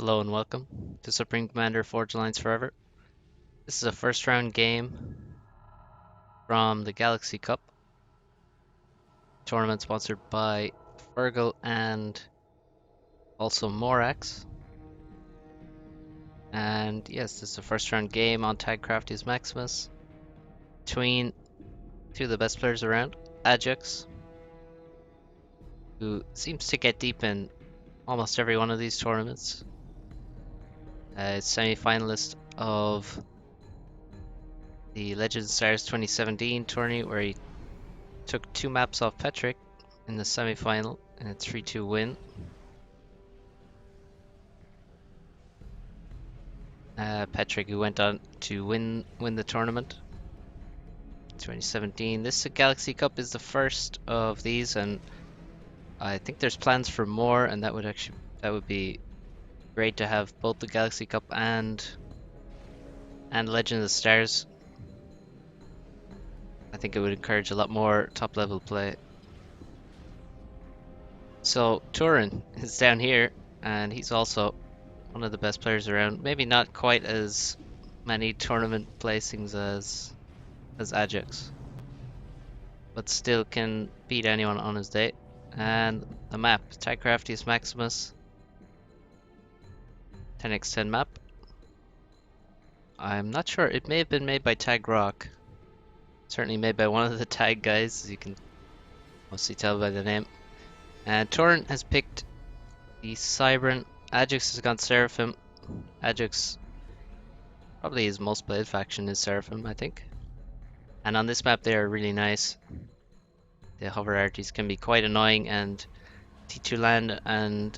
Hello and welcome to Supreme Commander Forge Alliance Forever. This is a first round game from the Galaxy Cup tournament sponsored by Fergal and also Morax. And yes, this is a first round game on Tag Crafty's Maximus between two of the best players around, Adjux, who seems to get deep in almost every one of these tournaments. Semi-finalist of the Legends Stars 2017 tourney where he took 2 maps off Petric in the semi-final in a 3-2 win. Petric, who went on to win the tournament 2017. This Galaxy Cup is the first of these, and I think there's plans for more, and that would be great to have both the Galaxy Cup and Legend of the Stars. I think it would encourage a lot more top level play. So Turin is down here, and he's also one of the best players around. Maybe not quite as many tournament placings as Adjux, but still can beat anyone on his day. And the map, Tag Crafty's Maximus, 10x10 map. I'm not sure, it may have been made by Tag Rock. Certainly made by one of the Tag guys, as you can mostly tell by the name. And Turin has picked the Cybran. Adjux has gone Seraphim. Adjux, probably his most played faction is Seraphim, I think. And on this map they are really nice. The hover arties can be quite annoying, and T2 land and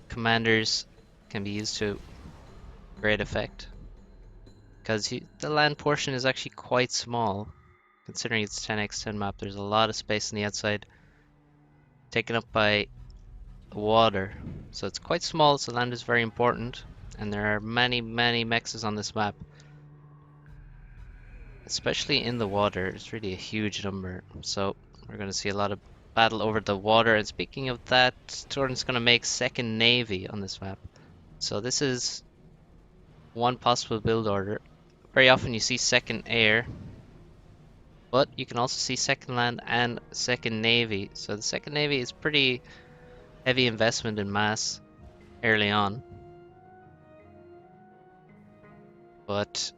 commanders can be used to great effect. Because the land portion is actually quite small. Considering it's 10x10 map, there's a lot of space on the outside taken up by water. So it's quite small, so land is very important. And there are many mexes on this map. Especially in the water, it's really a huge number. So we're going to see a lot of battle over the water. And speaking of that, Turin's going to make second navy on this map. So this is one possible build order. Very often you see second air, but you can also see second land and second navy. So the second navy is pretty heavy investment in mass early on. But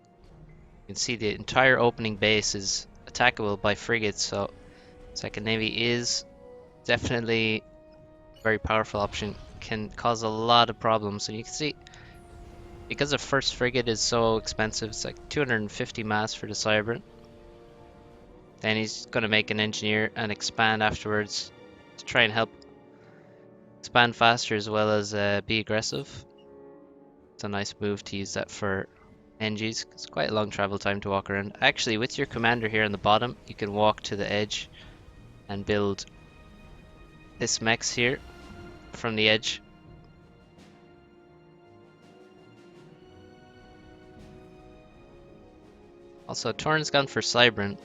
you can see the entire opening base is attackable by frigates, so second navy is definitely a very powerful option. Can cause a lot of problems, and you can see because the first frigate is so expensive, it's like 250 mass for the Cybran. Then he's going to make an engineer and expand afterwards to try and help expand faster as well as be aggressive. It's a nice move to use that for NGs. It's quite a long travel time to walk around. Actually, with your commander here on the bottom, you can walk to the edge and build this mex here from the edge. Also, Turin's gone for Cybran.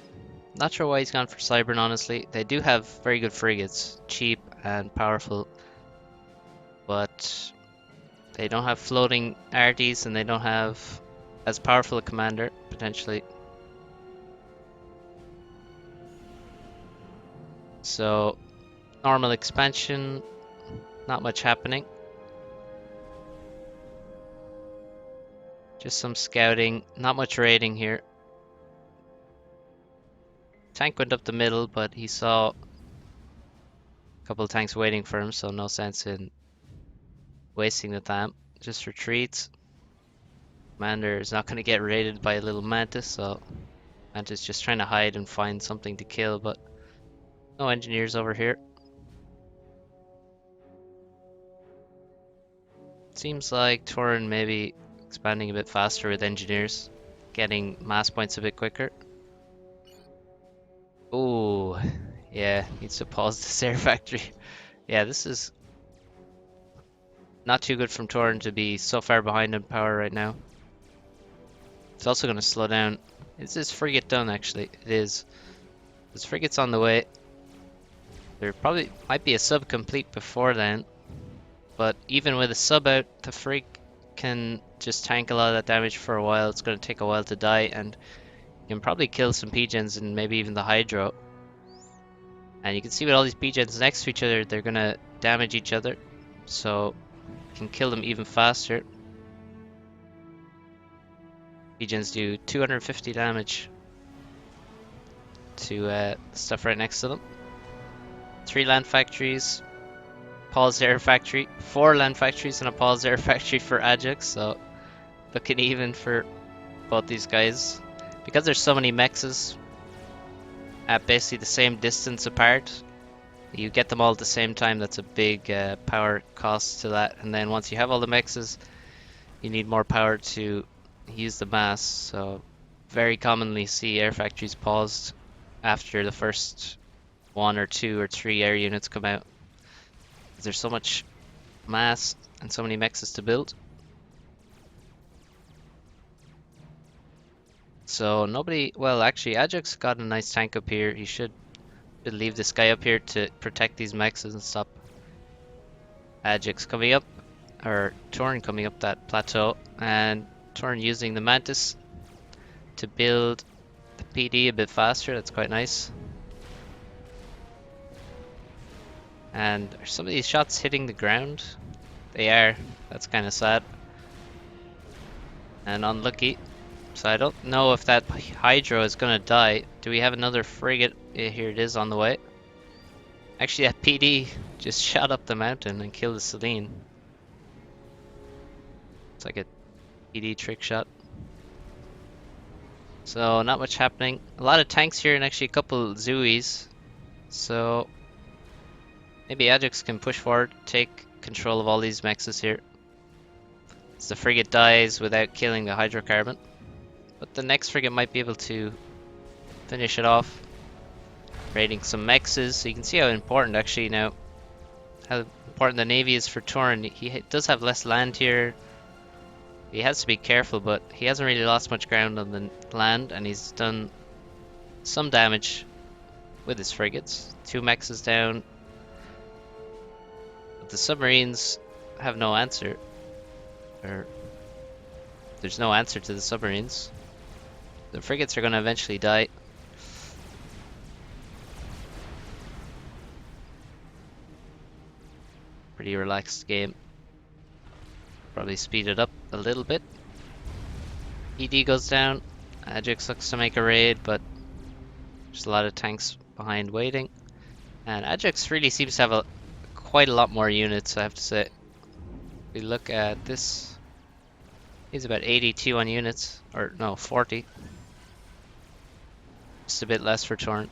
Not sure why he's gone for Cybran, honestly. They do have very good frigates, cheap and powerful, but they don't have floating arties and they don't have as powerful a commander, potentially. So, normal expansion, not much happening. Just some scouting, not much raiding here. Tank went up the middle, but he saw a couple of tanks waiting for him, so no sense in wasting the time. Just retreats. Commander is not going to get raided by a little mantis, so mantis just trying to hide and find something to kill, but no engineers over here. Seems like Turin maybe expanding a bit faster with engineers, getting mass points a bit quicker. Oh, yeah, needs to pause the air factory. Yeah, this is not too good from Turin to be so far behind in power right now. It's also going to slow down. Is this frigate done, actually? It is. This frigate's on the way. There probably might be a sub complete before then. But even with a sub out, the Frigg can just tank a lot of that damage for a while. It's going to take a while to die, and you can probably kill some P-gens and maybe even the Hydro. And you can see with all these P-gens next to each other, they're going to damage each other. So you can kill them even faster. P-gens do 250 damage to stuff right next to them. 3 land factories, paused air factory, 4 land factories and a paused air factory for Adjux, so looking even for both these guys. Because there's so many mexes at basically the same distance apart, you get them all at the same time. That's a big power cost to that. And then once you have all the mexes, you need more power to use the mass. So very commonly see air factories paused after the first 1 or 2 or 3 air units come out. There's so much mass and so many mexes to build. So nobody, well actually Adjux got a nice tank up here. He should leave this guy up here to protect these mexes and stop Adjux coming up, or Turin coming up that plateau, and Turin using the Mantis to build the PD a bit faster. That's quite nice. And are some of these shots hitting the ground? They are. That's kind of sad. And unlucky. So I don't know if that Hydro is going to die. Do we have another frigate? Here it is on the way. Actually, that PD just shot up the mountain and killed the Celine. It's like a PD trick shot. So not much happening. A lot of tanks here and actually a couple Zooies. So maybe Adjux can push forward, take control of all these mexes here. So the frigate dies without killing the hydrocarbon. But the next frigate might be able to finish it off. Raiding some mexes, so you can see how important actually now, how important the navy is for Turin. He does have less land here. He has to be careful, but he hasn't really lost much ground on the land, and he's done some damage with his frigates. 2 mexes down. But the submarines have no answer. Or there's no answer to the submarines. The frigates are going to eventually die. Pretty relaxed game. Probably speed it up a little bit. ED goes down. Adjux looks to make a raid, but there's a lot of tanks behind waiting. And Adjux really seems to have quite a lot more units, I have to say. If we look at this, he's about 82 on units, or no, 40. Just a bit less for Turin.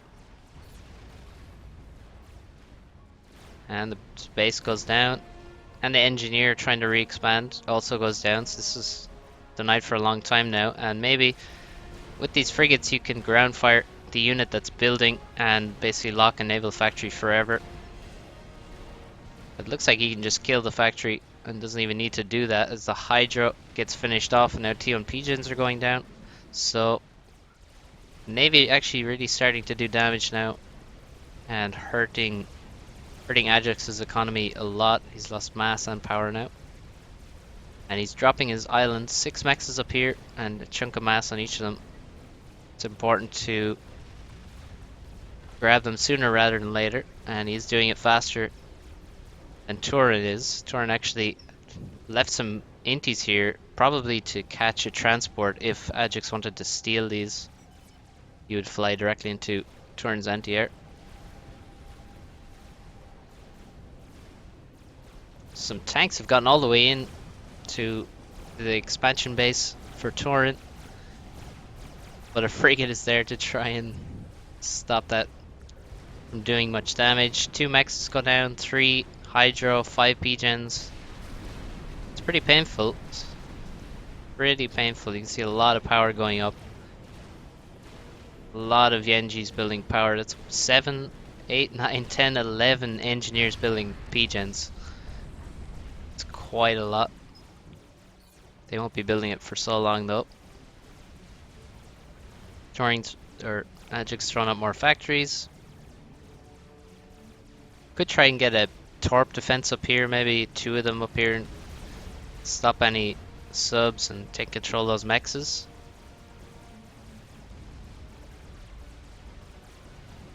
And the base goes down. And the engineer trying to re-expand also goes down. So this is denied for a long time now. And maybe with these frigates you can ground fire the unit that's building and basically lock a naval factory forever. It looks like he can just kill the factory and doesn't even need to do that as the Hydro gets finished off, and now T1 Pigeons are going down. So Navy actually really starting to do damage now and hurting Adjux's economy a lot. He's lost mass and power now. And he's dropping his island. 6 mexes up here and a chunk of mass on each of them. It's important to grab them sooner rather than later, and he's doing it faster than Turin is. Turin actually left some inties here, probably to catch a transport. If Adjux wanted to steal these, he would fly directly into Turin's anti-air. Some tanks have gotten all the way in to the expansion base for Turin, but a frigate is there to try and stop that from doing much damage. 2 mexes go down, 3 Hydro, 5 P-gens. It's pretty painful. It's pretty painful. You can see a lot of power going up. A lot of Yenjis building power. That's 7, 8, 9, 10, 11 engineers building P-gens. It's quite a lot. They won't be building it for so long though. Turing's or Adjux throwing up more factories. Could try and get a torp defense up here, maybe 2 of them up here, and stop any subs and take control of those mexes.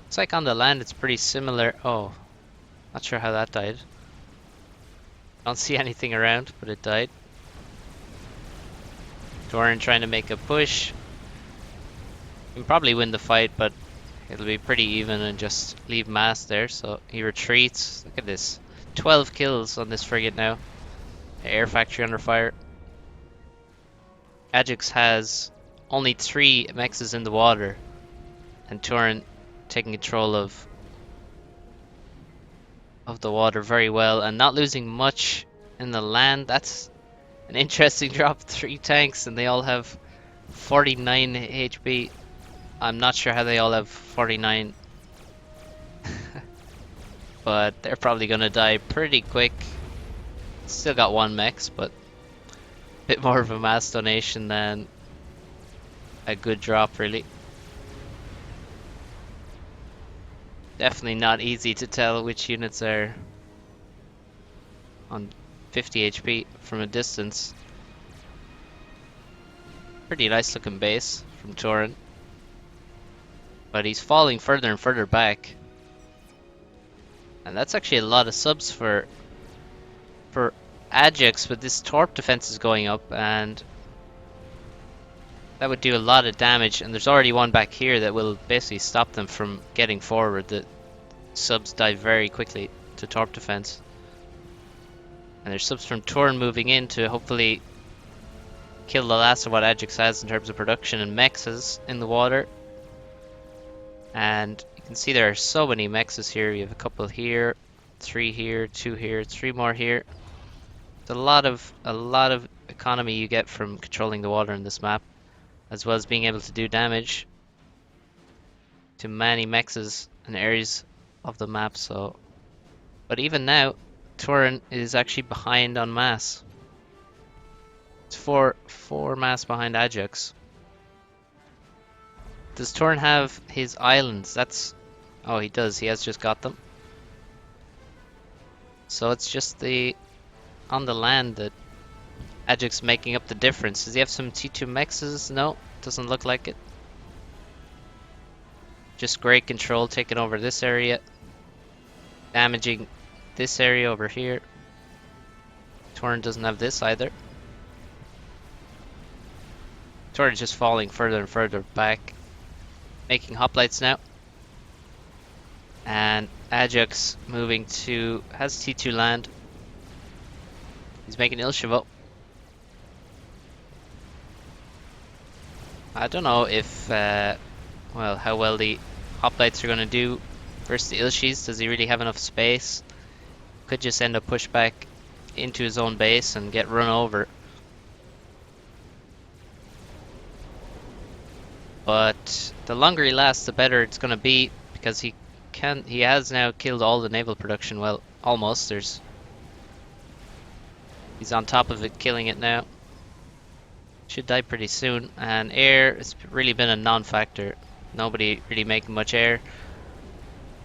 Looks like on the land it's pretty similar. Oh, not sure how that died. Don't see anything around, but it died. Turin trying to make a push. Can probably win the fight, but it'll be pretty even and just leave mass there. So he retreats. Look at this. 12 kills on this frigate now. The air factory under fire. Adjux has only 3 mexes in the water, and Turin taking control of the water very well and not losing much in the land. That's an interesting drop. 3 tanks and they all have 49 HP. I'm not sure how they all have 49. But they're probably gonna die pretty quick. Still got 1 mex, but a bit more of a mass donation than a good drop, really. Definitely not easy to tell which units are on 50 HP from a distance. Pretty nice looking base from Turin. But he's falling further and further back. And that's actually a lot of subs for Adjux, but this torp defense is going up, and that would do a lot of damage. And there's already one back here that will basically stop them from getting forward. The subs die very quickly to torp defense. And there's subs from Turin moving in to hopefully kill the last of what Adjux has in terms of production and mexes in the water. And you can see there are so many mexes here. You have a couple here, 3 here, 2 here, 3 more here. It's a lot of economy you get from controlling the water in this map, as well as being able to do damage to many mexes and areas of the map. So, but even now, Turin is actually behind on mass. It's four mass behind Adjux. Does Turin have his islands? Oh, he does. He has just got them. So it's just on the land that Adjux making up the difference. Does he have some T2 mexes? No, doesn't look like it. Just great control taking over this area, damaging this area over here. Turin doesn't have this either. Turin's just falling further and further back, making hoplites now. And Adjux moving has T2 land. He's making Ilshavo. I don't know if, how well the hoplites are going to do versus the Ilshis. Does he really have enough space? Could just end up pushed back into his own base and get run over. But the longer he lasts, the better it's going to be, because he has now killed all the naval production. Well, almost. He's on top of it, killing it now. Should die pretty soon. And air, it's really been a non-factor. Nobody really making much air.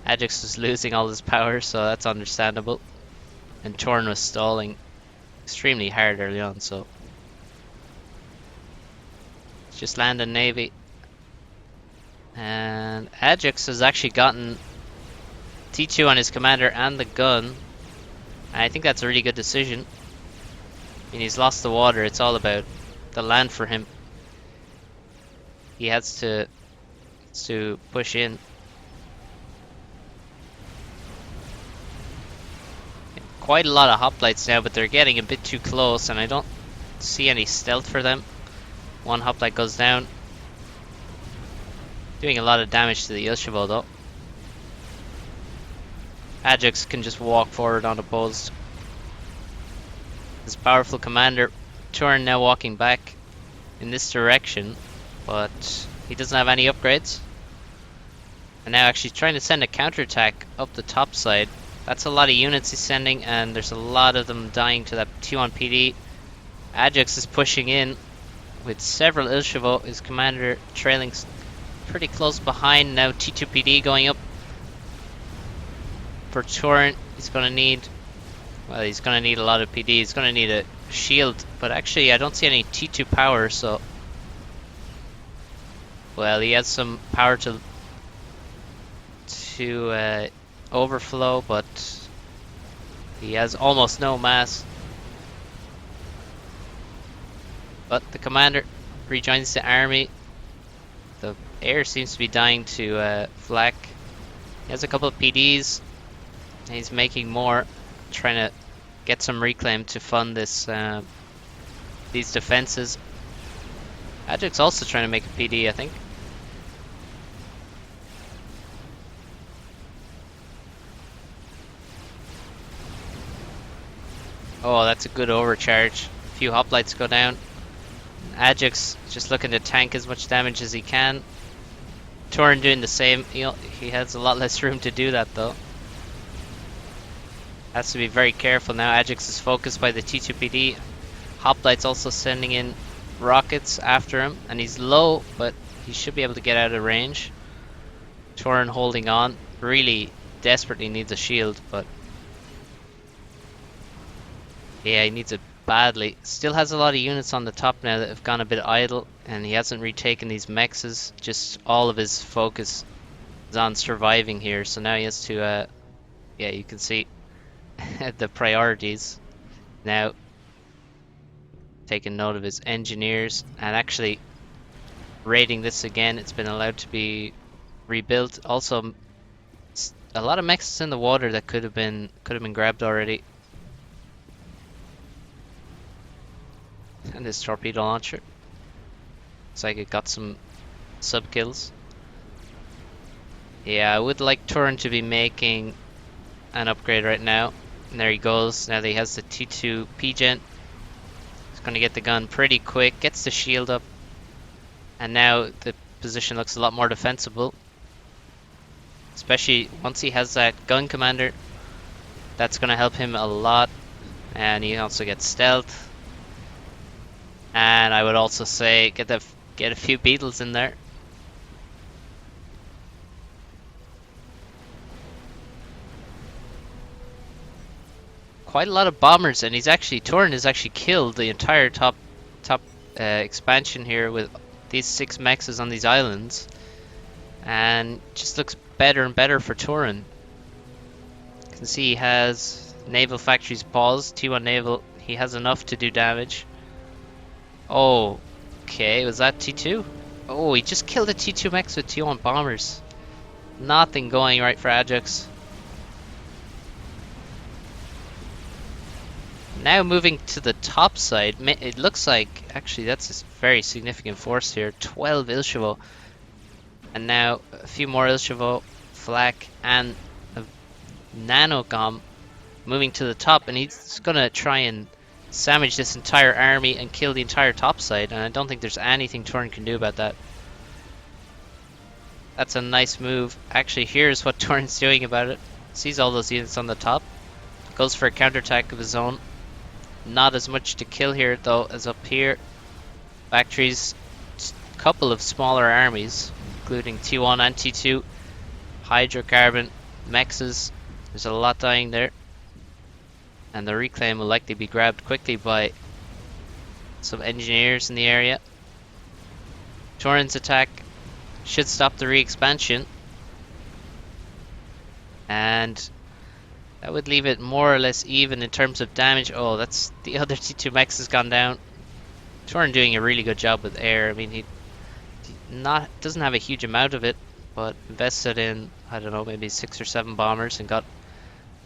Adjux is losing all his power, so that's understandable. And Turin was stalling extremely hard early on, so it's just land and navy. And Adjux has actually gotten T2 on his commander and the gun. And I think that's a really good decision. I mean, he's lost the water. It's all about the land for him. He has to push in. Quite a lot of hoplites now, but they're getting a bit too close, and I don't see any stealth for them. One hoplite goes down. Doing a lot of damage to the Ilshavo though. Adjux can just walk forward unopposed. His powerful commander, Turin, now walking back in this direction, but he doesn't have any upgrades. And now actually trying to send a counterattack up the top side. That's a lot of units he's sending, and there's a lot of them dying to that T1 PD. Adjux is pushing in with several Ilshavo, his commander trailing pretty close behind. Now T2 PD going up for Turin. He's gonna need, well, he's gonna need a lot of PD. He's gonna need a shield, but actually I don't see any T2 power, so... Well, he has some power to overflow, but he has almost no mass. But the commander rejoins the army. The air seems to be dying to flak. He has a couple of PDs. He's making more, trying to get some reclaim to fund this these defenses. Adjux also trying to make a PD, I think. Oh, that's a good overcharge. A few hoplites go down. Adjux just looking to tank as much damage as he can. Turin doing the same. He has a lot less room to do that though. Has to be very careful now. Adjux is focused by the T2PD. Hoplites also sending in rockets after him, and he's low, but he should be able to get out of range. Turin holding on. Really desperately needs a shield, but yeah, he needs it badly. Still has a lot of units on the top now that have gone a bit idle, and he hasn't retaken these mexes. Just all of his focus is on surviving here, so now he has to yeah, you can see the priorities now. Taking note of his engineers and actually raiding this again. It's been allowed to be rebuilt. Also, a lot of mexes in the water that could have been grabbed already. And this torpedo launcher. Looks like it got some sub kills. Yeah, I would like Turin to be making an upgrade right now. And there he goes. Now that he has the T2 P-Gen. He's going to get the gun pretty quick. Gets the shield up. And now the position looks a lot more defensible. Especially once he has that gun commander. That's going to help him a lot. And he also gets stealth. And I would also say get a few beetles in there. Quite a lot of bombers, and Turin has actually killed the entire top expansion here with these 6 mexes on these islands, and just looks better and better for Turin. You can see he has naval factories paused. T1 naval, he has enough to do damage. Oh, okay, was that T2? Oh, he just killed a T2 mex with T1 bombers. Nothing going right for Adjux. Now moving to the top side, it looks like, actually that's a very significant force here, 12 Ilshavo. And now a few more Ilshavo, flak, and a nanocom moving to the top, and he's gonna try and sandwich this entire army and kill the entire top side, and I don't think there's anything Turin can do about that. That's a nice move. Actually, here's what Turin's doing about it. Sees all those units on the top, goes for a counterattack of his own. Not as much to kill here though as up here. Factories, couple of smaller armies, including T1 and T2, hydrocarbon, mexes. There's a lot dying there. And the reclaim will likely be grabbed quickly by some engineers in the area. Turin's attack should stop the re-expansion. And that would leave it more or less even in terms of damage. Oh, that's the other T2 mex has gone down. Turin doing a really good job with air. I mean, he doesn't have a huge amount of it, but invested in, I don't know, maybe 6 or 7 bombers and got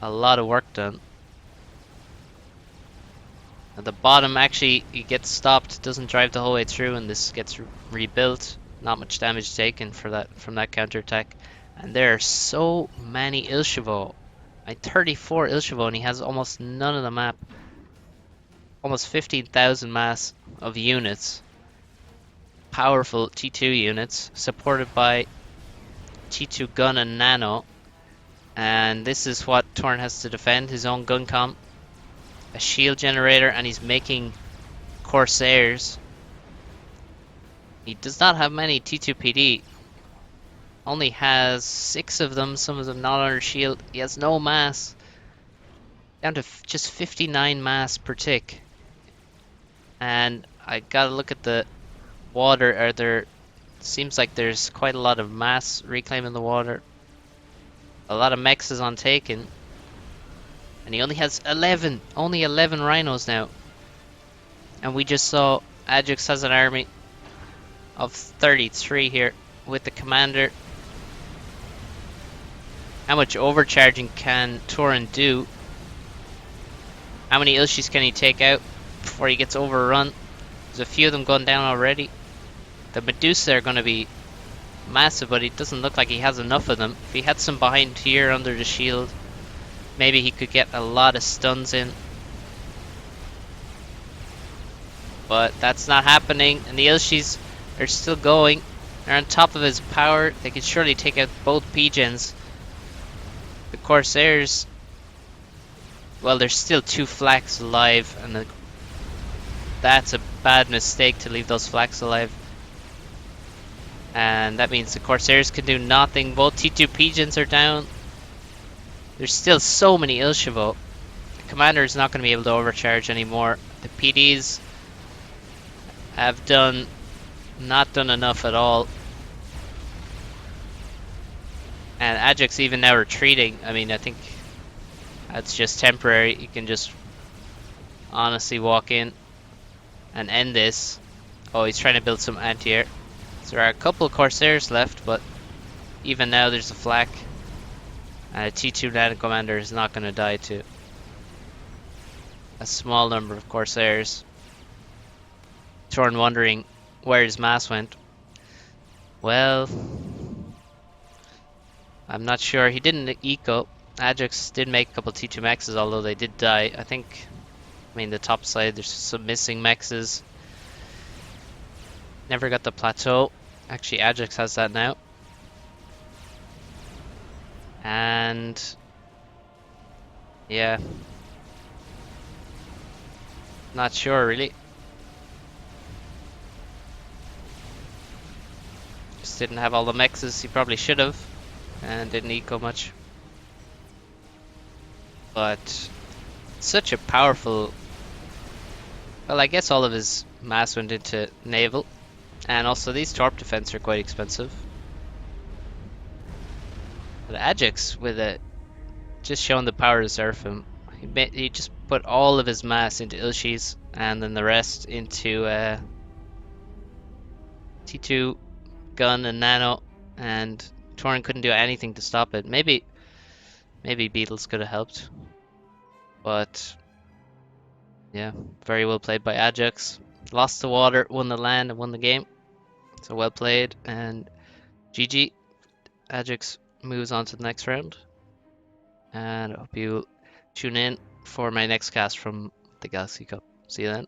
a lot of work done. At the bottom, actually, he gets stopped, doesn't drive the whole way through, and this gets rebuilt. Not much damage taken from that counterattack. And there are so many Ilshavo. 34 Ilshavo, and he has almost none of the map. Almost 15,000 mass of units. Powerful T2 units, supported by T2 gun and nano. And this is what Turin has to defend, his own gun comp. A shield generator, and he's making Corsairs. He does not have many T2PD. Only has 6 of them, some of them not under shield. He has no mass. Down to just 59 mass per tick. And I gotta look at the water. Seems like there's quite a lot of mass reclaiming the water. A lot of mechs is on taken. And he only has only 11 rhinos now. And we just saw Adjux has an army of 33 here with the commander. How much overcharging can Turin do? How many Ilshis can he take out before he gets overrun? There's a few of them going down already. The Medusa are going to be massive, but it doesn't look like he has enough of them. If he had some behind here under the shield, maybe he could get a lot of stuns in. But that's not happening, and the Ilshis are still going. They're on top of his power. They can surely take out both P-Gens. The Corsairs, well, there's still 2 flaks alive, and that's a bad mistake to leave those flaks alive. And that means the Corsairs can do nothing. Both T2 Pigeons are down. There's still so many Ilshevo. The commander is not going to be able to overcharge anymore. The PDs have not done enough at all. And Adjux even now retreating. I mean, I think that's just temporary. You can just honestly walk in and end this. Oh, he's trying to build some anti-air. So there are a couple of Corsairs left, but even now there's a flak. And a T2 land commander is not going to die to a small number of Corsairs. Torn wondering where his mass went. Well, I'm not sure. He didn't eco. Adjux did make a couple T2 mexes, although they did die. I mean, the top side, there's some missing mexes. Never got the plateau. Actually, Adjux has that now. And yeah, not sure really. Just didn't have all the mexes he probably should have, and didn't eco much. But such a powerful. Well, I guess all of his mass went into naval. And also these torp defense are quite expensive. But Adjux with just showing the power of Seraphim. He just put all of his mass into Ilshis and then the rest into T2 gun and nano, and Torin couldn't do anything to stop it. Maybe Beetles could have helped. But yeah, very well played by Adjux. Lost the water, won the land, and won the game. So well played, and GG. Adjux moves on to the next round. And I hope you tune in for my next cast from the Galaxy Cup. See you then.